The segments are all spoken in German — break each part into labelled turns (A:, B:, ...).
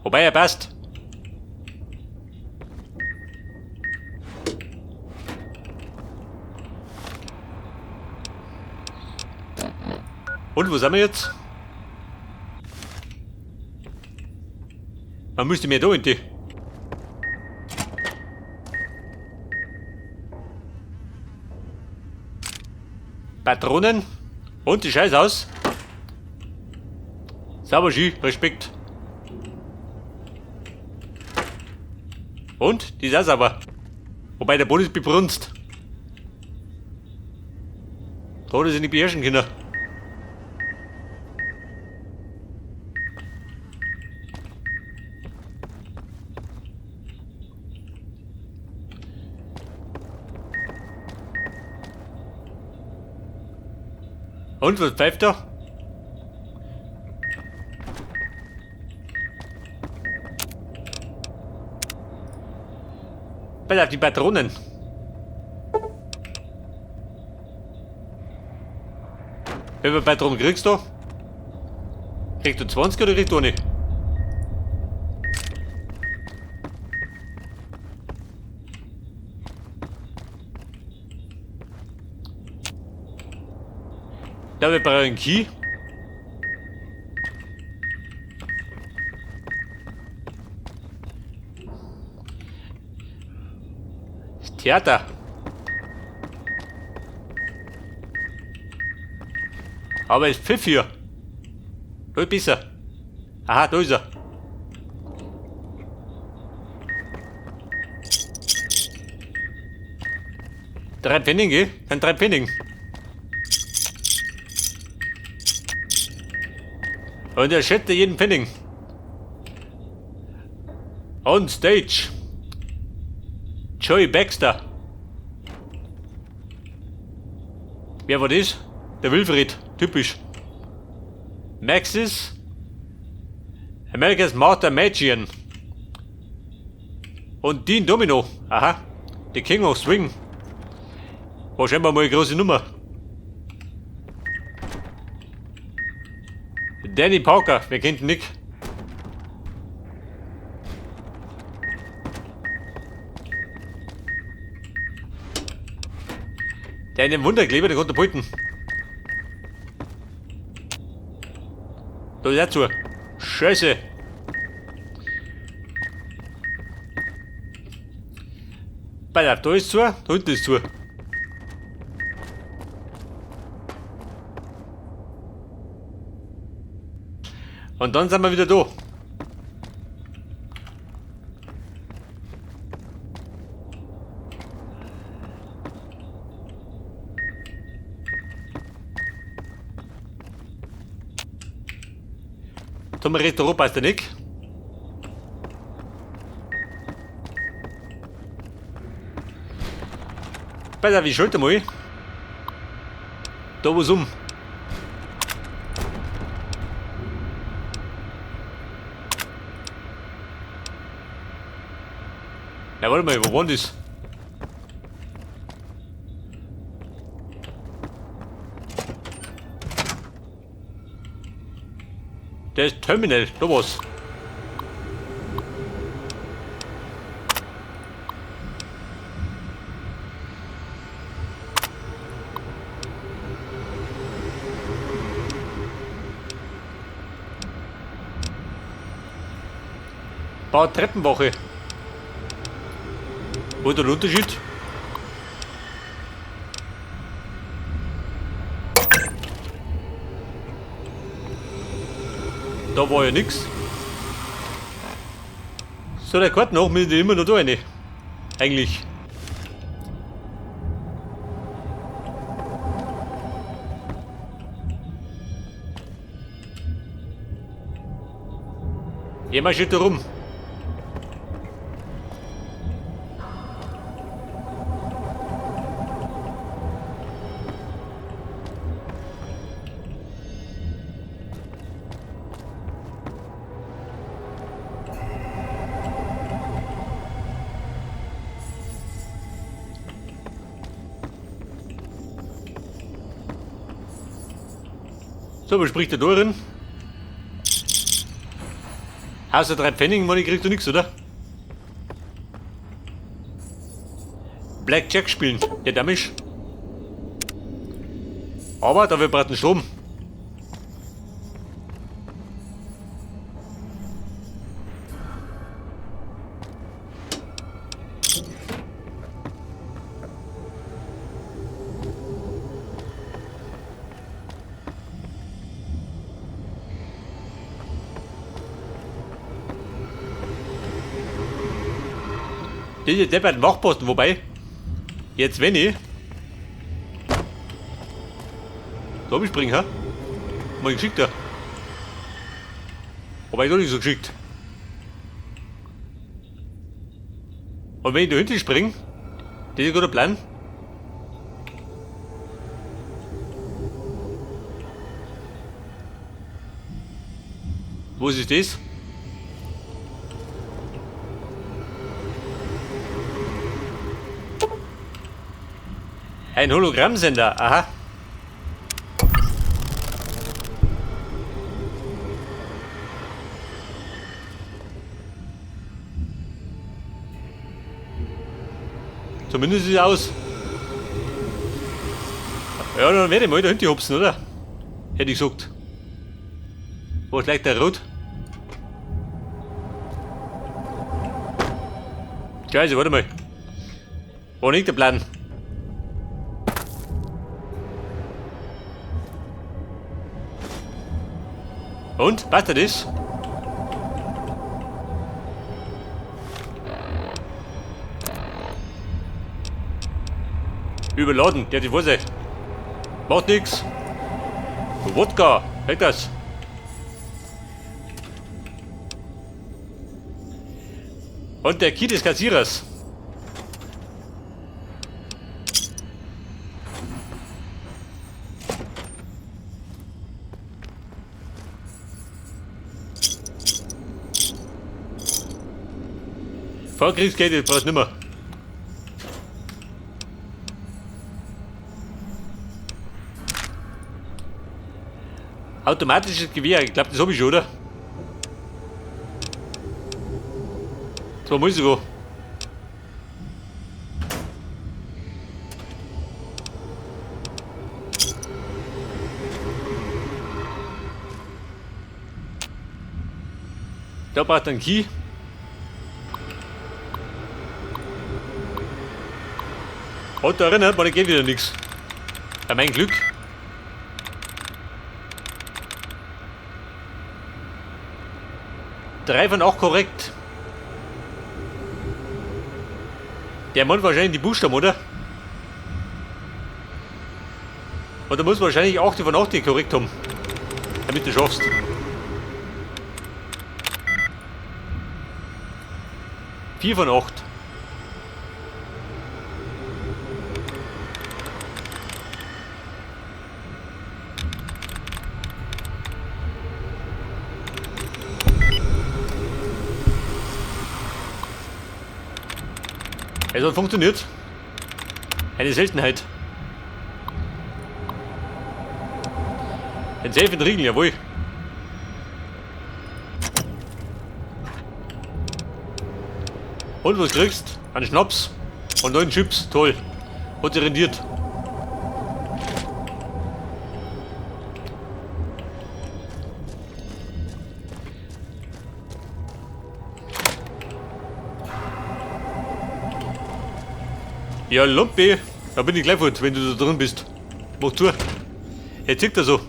A: Wobei er passt. Und wo sind wir jetzt? Man müsste mir da in die. Patronen. Und die Scheiße aus. Sauber Ski, Respekt. Und? Die ist auch sauber. Wobei der Boden ist bebrunst. Da sind die beherrschen können. Und was pfeift da? Pass auf die Patronen. Wie viele Patronen kriegst du? Kriegst du 20 oder kriegst du nicht? Da wir brauchen einen Key. Das Theater. Aber ist Pfiff hier. Da ist besser. Aha, da ist er. Drei Pfennige? Kein 3 Pfennigen. Und er schätzte jeden Pfennig. On stage. Joey Baxter. Wer war das? Der Wilfried. Typisch. Maxis. America's Martha Magian. Und Dean Domino. Aha. The King of Swing. War scheinbar mal eine große Nummer. Danny Parker, wer kennt ihn nicht? Der einen Wunderkleber, der konnte pulten. Da ist er zu. Scheiße. Pass auf, da ist zu, da unten ist zu. Und dann sind wir wieder da. Thomas Restaurant passt der nicht. Pass auf, ich schalte mal. Da wo's um. Ja, warte mal, wo war das? Der ist Terminal, da was. Bau Treppenwoche. Wo ist der Unterschied? Da war ja nix. So, der Karten nach mir immer noch da rein. Eigentlich. Jemand steht da rum. So, was spricht der da drin? Außer 3 Pfennig, Money kriegst du nichts, oder? Blackjack spielen. Ja, damisch. Aber dafür braucht ein Strom. Diese depperten Wachposten, wobei, jetzt wenn ich da hab ich springen, ha? Mal geschickt, da. Aber ich doch nicht so geschickt. Und wenn ich da hinten springe, das ist ein guter Plan. Wo ist das? Ein Hologrammsender, aha. Zumindest sieht es aus. Ja, dann werde ich mal da hinten hopsen, oder? Hätte ich gesagt. Wo ist gleich der Rot? Scheiße, warte mal. Wo liegt der Plan? Und? Passt das? Überladen, der die Hose. Macht nix. Wodka, hält das. Und der Key des Kassierers. Vorkriegsgeld brauchst du nimmer. Automatisches Gewehr, ich glaube, das habe ich schon, oder? So muss ich sogar. Da braucht er einen Key. Und da erinnert man, geht wieder nichts. Bei mein Glück. Drei von 8 korrekt. Der Mann wahrscheinlich die Buchstaben, oder? Und da muss wahrscheinlich 8 von 8 korrekt haben. Damit du schaffst. Vier von 8. Es hat funktioniert. Eine Seltenheit. Ein safe Riegel, jawohl. Und was kriegst? Einen Schnaps und 9 Chips. Toll. Hat sich rendiert. Ja, Lumpi, da bin ich gleich fort, wenn du da drin bist. Mach zu. Jetzt zieht er so.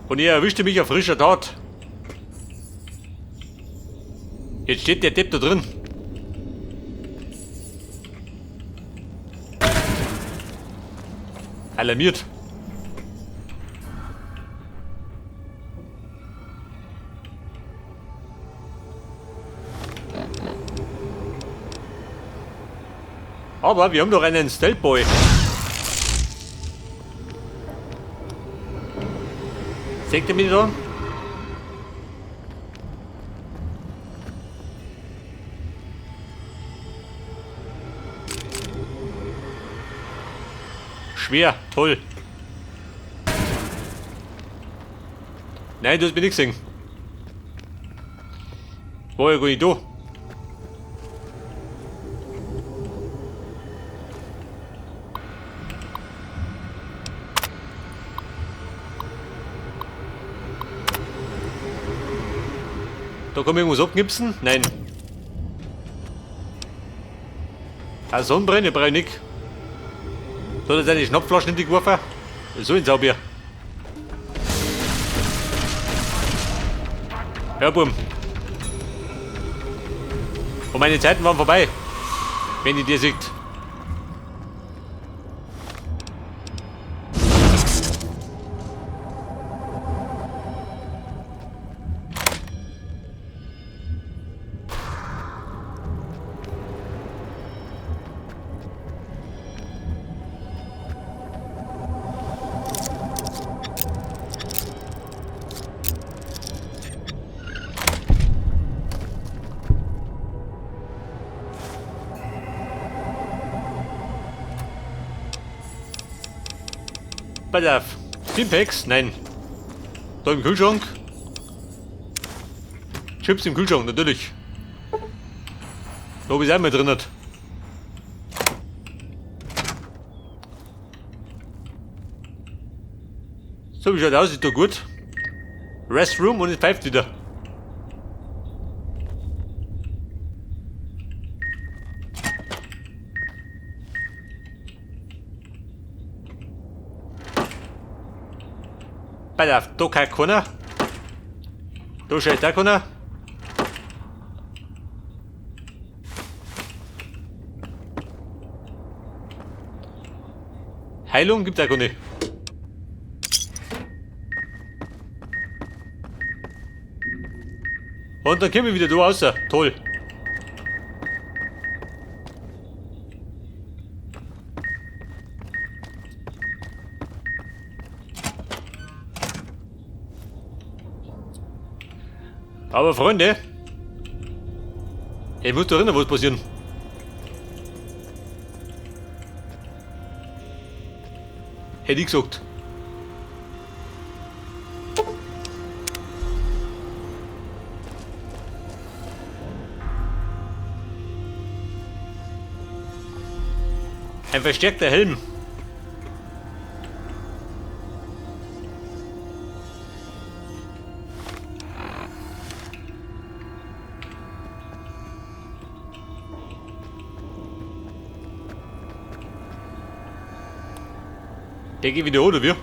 A: Und er erwischte mich auf frischer Tat. Jetzt steht der Depp da drin. Alarmiert. Aber wir haben doch einen Stealth Boy. Seht ihr mich da? Schwer, toll. Nein, du hast mir nichts gesehen. War ja gar nicht da. Da kann man irgendwas abknipsen? Nein. Ah, Sonnenbrenne brauche ich nicht. Da hat er seine Schnappflaschen in die geworfen. So ins Saubier. Ja, Buben. Und meine Zeiten waren vorbei. Wenn ihr dir seht. Pass auf. Stimpaks? Nein. Da im Kühlschrank. Chips im Kühlschrank, natürlich. Da hab ich auch mal drin. So wie schaut aus, ist da gut. Restroom und es pfeift wieder. Pass auf, da kann keiner. Da schaut auch keiner. Heilung gibt es auch keine. Und dann kommen wir wieder da raus. Toll. Aber Freunde, ich muss da erinnern, was passieren. Hätte ich gesagt. Ein verstärkter Helm. Der geht wieder, oder wie?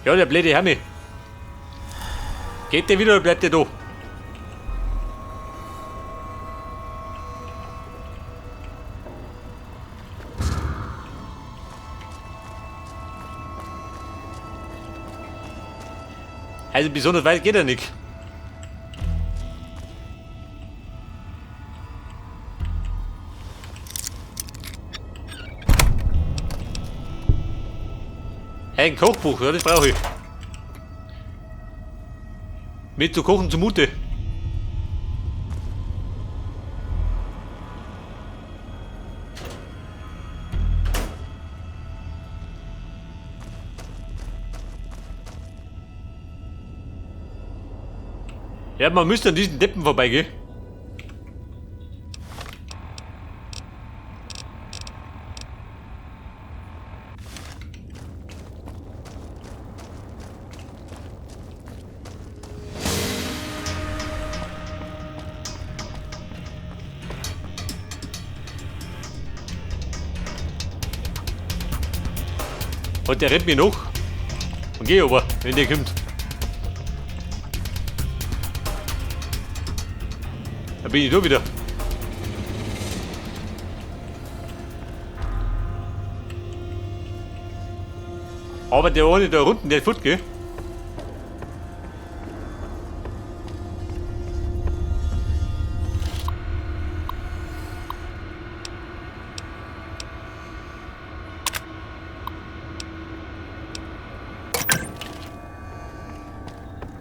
A: Ja, der blöde Hermi. Geht der wieder oder bleibt der da? Also besonders weit geht er nicht. Ein Kochbuch, ja, das brauche ich. Mit zu kochen zumute. Ja, man müsste an diesen Deppen vorbeigehen. Und der rennt mir noch. Und geh aber, wenn der kommt. Da bin ich da wieder. Aber der eine da unten, der ist fort, gell?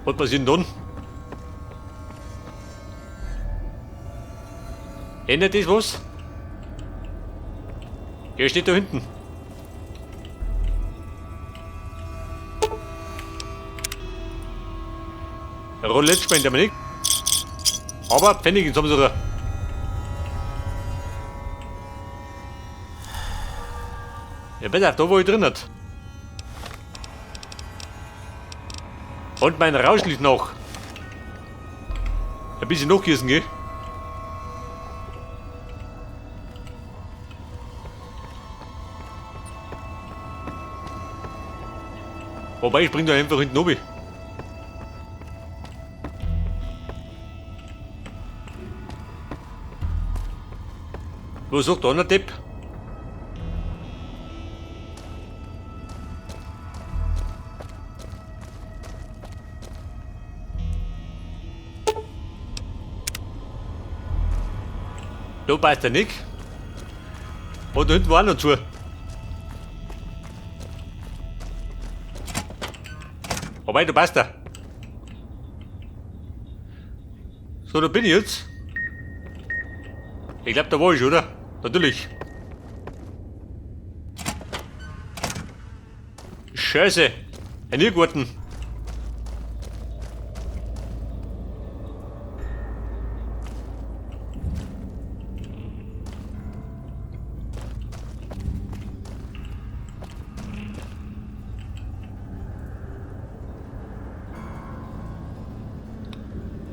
A: Was passiert denn dann? Ändert das was? Er steht da hinten. Roulette sprengt aber nicht. Aber Pfennig ins Umsucher. Ja, besser, da wo ich drin hat. Und mein Rausch liegt noch. Ein bisschen nachgießen, gell? Wobei, ich bring da einfach hinten oben. Was sagt da einer Depp? Da passt er nicht. Und da hinten war auch noch zu. Aber da passt er. So, da bin ich jetzt. Ich glaube, da war ich, oder? Natürlich. Scheiße. Ein Irrgarten.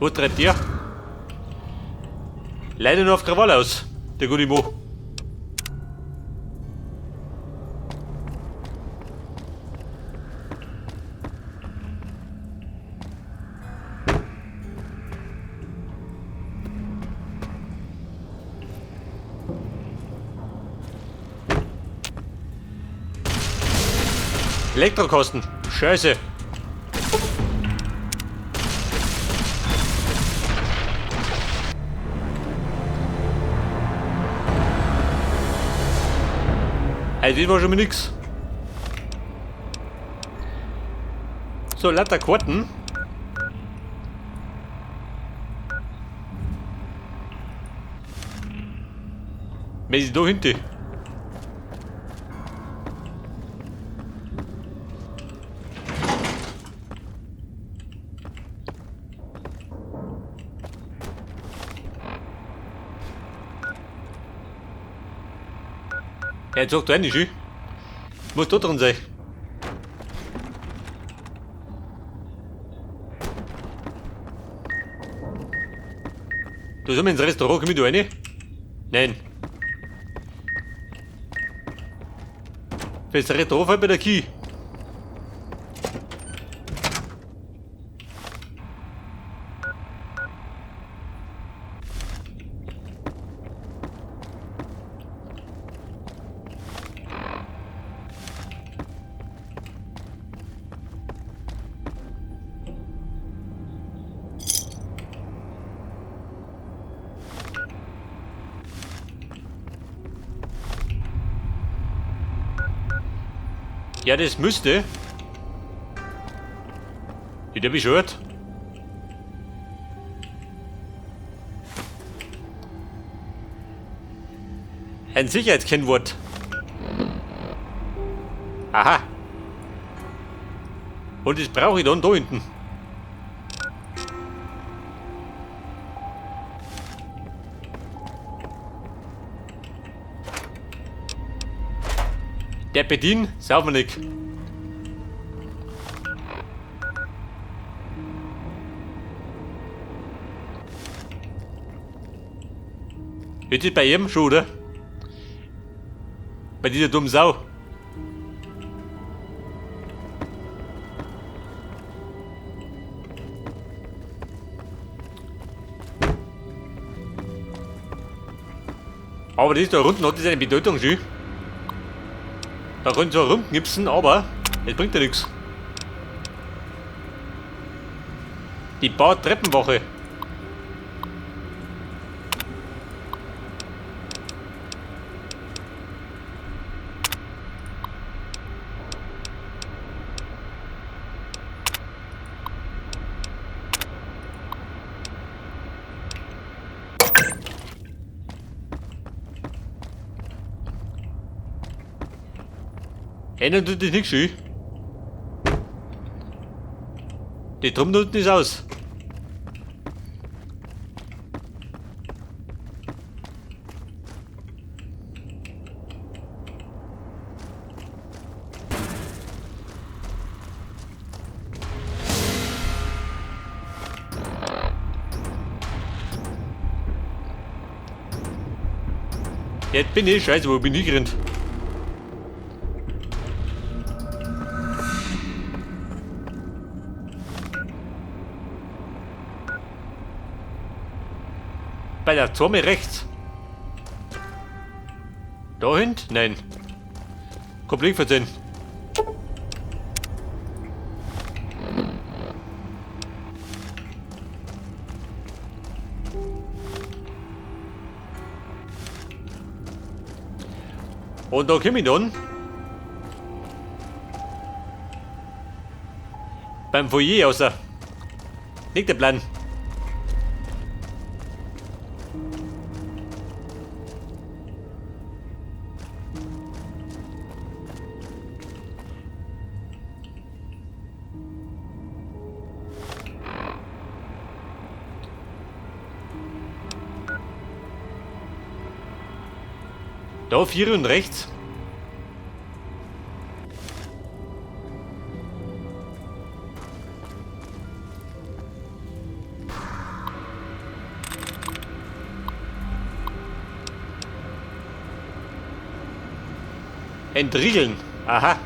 A: Wo treibt der? Leider nur auf Krawall aus, der gute Mo. Elektrokosten. Scheiße. Also das war schon mal nix. So, lauter Karten. Wer ist da hinten? Er sagt da nicht, muss da drin sein. Da sind wir ins Restaurant, komm ich da rein? Nein. Für das Restaurant fällt mir der Key. Ja, das müsste. Ich hab geschaut. Ein Sicherheitskennwort. Aha. Und das brauche ich dann da hinten. Der Bedien, sauber nicht. Jetzt ist bei ihm schon, oder? Bei dieser dummen Sau. Aber das da unten hat das eine Bedeutung schon. Da können zwar rumknipsen, aber es bringt ja nichts. Die Bautreppenwache. Ändern tut dich nichts schön. Die Truppen unten ist aus. Jetzt bin ich, scheiße, wo bin ich gerannt? Bei der Zone rechts. Da hinten? Nein. Komplett versehen. Und da komme ich dann. Beim Foyer außer. Nicht der Plan. Da 4 und rechts. Entriegeln. Aha.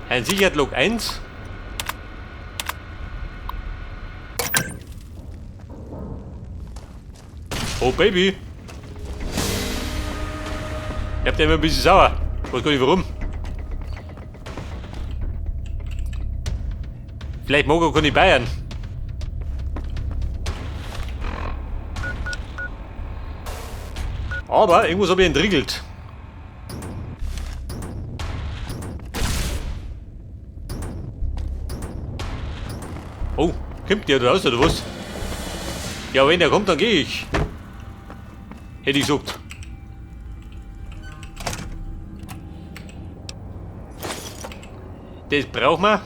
A: Ein Sicherheitslog 1. Oh Baby. Ich hab da immer ein bisschen sauer. Weiß gar nicht warum. Vielleicht mag er gar nicht Bayern. Aber irgendwas habe ich entriegelt. Oh, kommt der da raus oder was? Ja, wenn der kommt, dann gehe ich. Hätte ich gesagt. Das brauchen wir.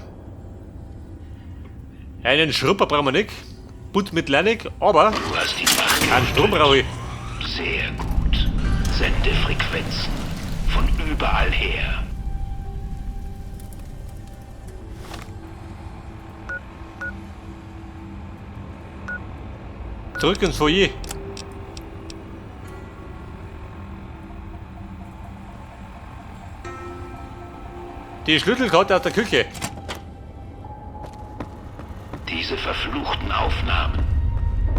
A: Einen Schrupper brauchen wir nicht. Putz mit Lanik, aber
B: Du hast die Macht.
A: einen Strom brauche ich.
B: Sehr gut. Sende Frequenzen von überall her.
A: Zurück ins Foyer. Die Schlüsselkarte aus der Küche.
B: Diese verfluchten Aufnahmen.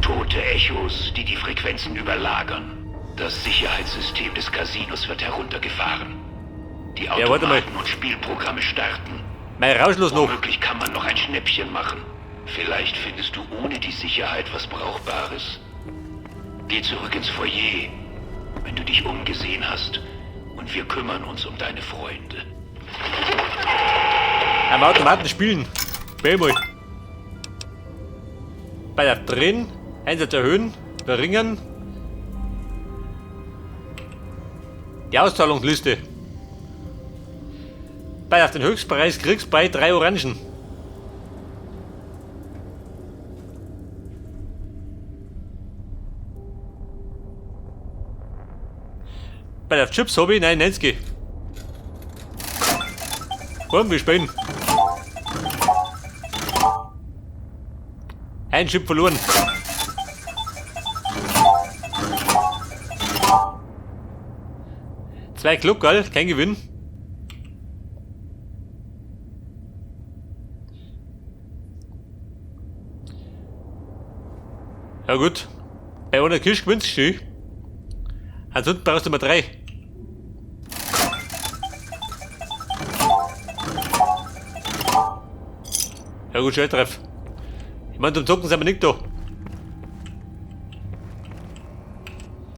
B: Tote Echos, die die Frequenzen überlagern. Das Sicherheitssystem des Casinos wird heruntergefahren. Die
A: Ja, warte mal.
B: Automaten und Spielprogramme starten.
A: Mein Rauschlos noch.
B: Womöglich kann man noch ein Schnäppchen machen. Vielleicht findest du ohne die Sicherheit was Brauchbares. Geh zurück ins Foyer, wenn du dich umgesehen hast, und wir kümmern uns um deine Freunde.
A: Am Automaten spielen. Bellboy. Bei der Drin. Einsatz erhöhen. Verringern. Die Auszahlungsliste. Bei auf den Höchstpreis kriegst bei 3 Orangen. Bei der Chips habe ich 99. Komm, wir spielen. Ein Chip verloren. Zwei Gluckerl, kein Gewinn. Ja gut. Bei einer Kirsch gewinnst du. Ansonsten brauchst du mal 3. Ja gut, schön treff. Ich meine, zum Zocken sind wir nicht da.